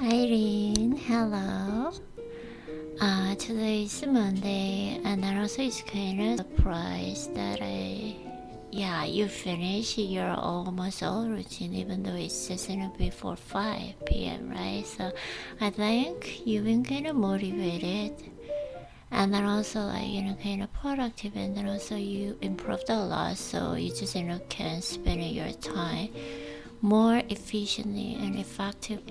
Irene, hello. Today is Monday, and I'm also is kind of surprised that you finish your almost all routine, even though it's just before 5 p.m., right? So I think you've been kind of motivated, and then also kind of productive, and then also you improved a lot, so you just can spend your time more efficiently and effective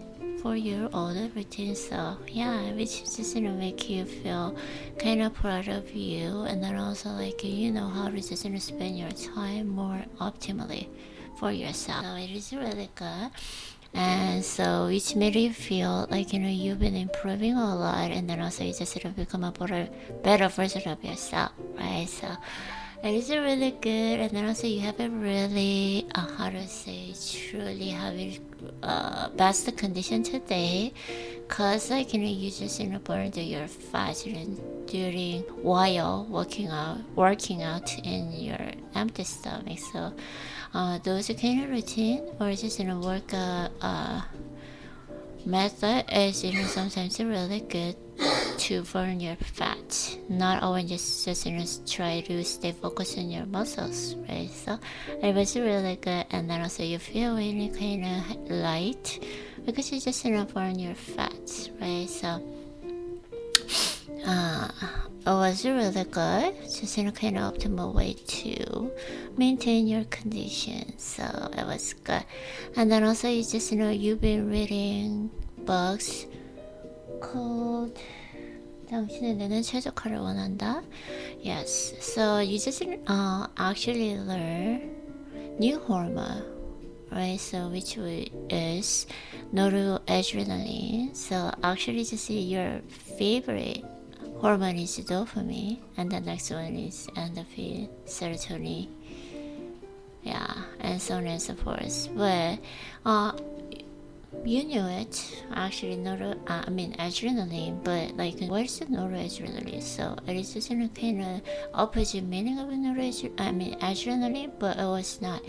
for your other routine. So yeah, which is just make you feel kind of proud of you, and then also how to just spend your time more optimally for yourself. So it is really good. And so which made you feel like you've been improving a lot, and then also you just become a better version of yourself, right? So it is really good, and then also you have a really truly have a best condition today, cause you just burned your fat during while working out in your empty stomach. So those kind of routine or just work method is sometimes really good to burn your fat, not always just try to stay focused on your muscles, right? So it was really good, and then also you feel really kind of light because you just burn your fat, right? So it was really good, just kind of optimal way to maintain your condition. So it was good. And then also you just you've been reading books called 당신의 뇌는 최적화를 원한다. Yes, so you just actually learn new hormone, right? So which is noradrenaline. So actually just your favorite hormone is dopamine, and the next one is endorphin, serotonin, and so on and so forth. But you knew it, actually, adrenaline, but what is the noradrenaline? So it is just kind of opposite meaning of adrenaline, but it was not.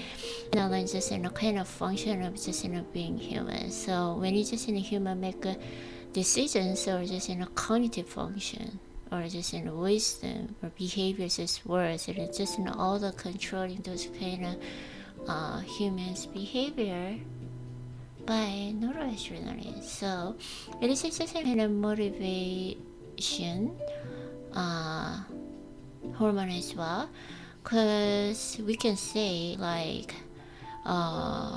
Adrenaline just kind of function of just being human. So when you just human make decisions or just cognitive function or just wisdom or behaviors as words, it is just all the controlling those kind of humans' behavior by noradrenaline. So it is just a kind of motivation hormone as well, because we can say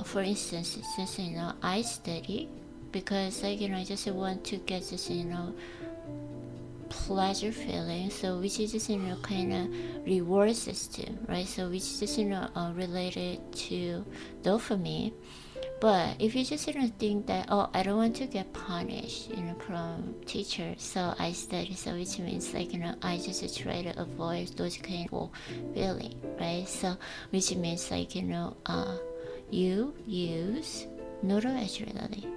for instance, it's just I study because I just want to get this pleasure feeling, so which is just kind of reward system, right? So which is just related to dopamine. But if you just think that I don't want to get punished from teacher, so I study, so which means I just try to avoid those kind of feeling, right? So which means you use noradrenaline.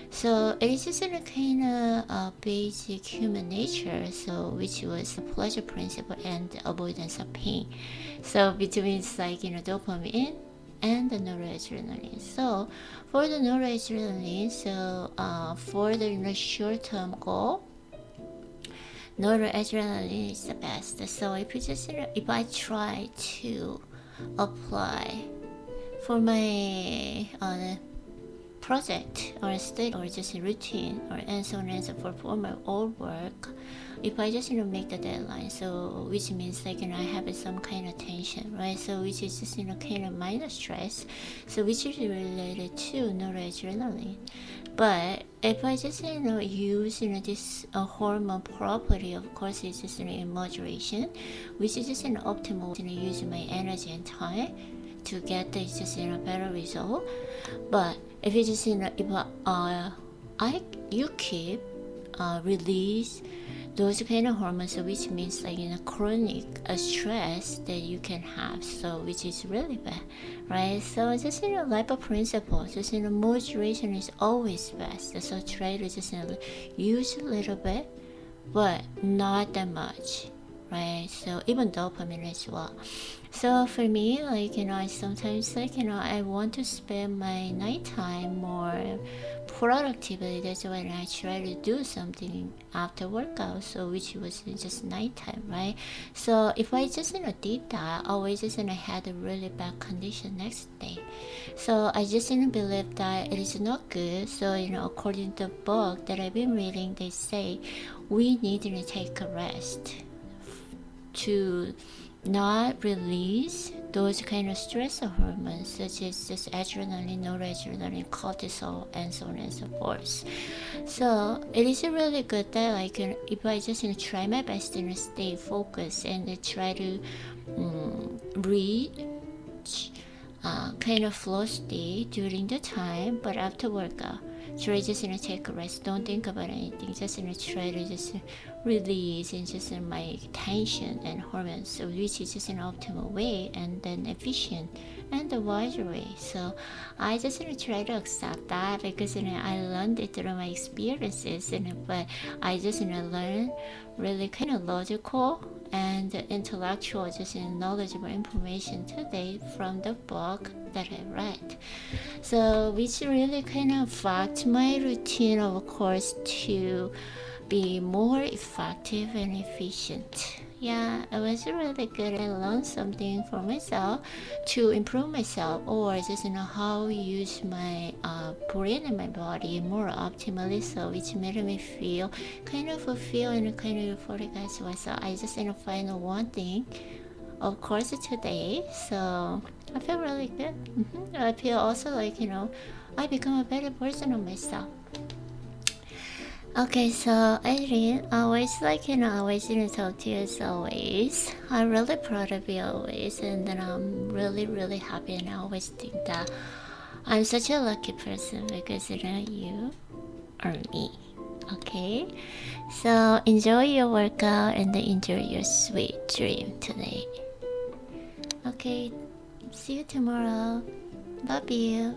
So it is just a kind of basic human nature, so which was the pleasure principle and the avoidance of pain. So between dopamine and the noradrenaline. So for the noradrenaline, so for the short-term goal, noradrenaline is the best. So if I try to apply for my project or study or just a routine or and so on and so forth for my old work, if I just make the deadline, so which means I have some kind of tension, right? So which is just kind of minor stress, so which is related to noradrenaline. But if I just use this hormone property, of course it's just in moderation, which is just an optimal use my energy and time to get this just better result. But if you just you keep release those kind of hormones, so which means chronic stress that you can have, so which is really bad, right? So just life principle, just moderation is always best. So try to just use a little bit, but not that much, right? So even dopamine as well. So for me, like, I sometimes, like, I want to spend my nighttime more productively. That's when I try to do something after workout, so which was just nighttime, right? So if I just did that, I always just had a really bad condition next day. So I just believe that it is not good. So according to the book that I've been reading, they say we need to take a rest to not release those kind of stress hormones such as just adrenaline, noradrenaline, cortisol, and so on and so forth. So it is really good that, like, if I just try my best to stay focused and try to read kind of flow state during the time, but after workout try just take a rest, don't think about anything, just try to just release and just my tension and hormones, so which is just an optimal way and then efficient and the wiser way. So I just try to accept that because I learned it through my experiences, but I just learn really kind of logical and intellectual, just knowledgeable information today from the book that I read. So which really kind of affect my routine, of course, to be more effective and efficient. Yeah, it was really good. I learned something for myself to improve myself, or just how use my brain and my body more optimally, so which made me feel kind of fulfilled and kind of euphoric as well. So I just find one thing, of course, today. So I feel really good. I feel also like I become a better version of myself. Okay, so Adrian, always always talk to you as always. I'm really proud of you always, and then I'm really happy, and I always think that I'm such a lucky person because you are me. Okay, so enjoy your workout and enjoy your sweet dream today. Okay, see you tomorrow. Love you.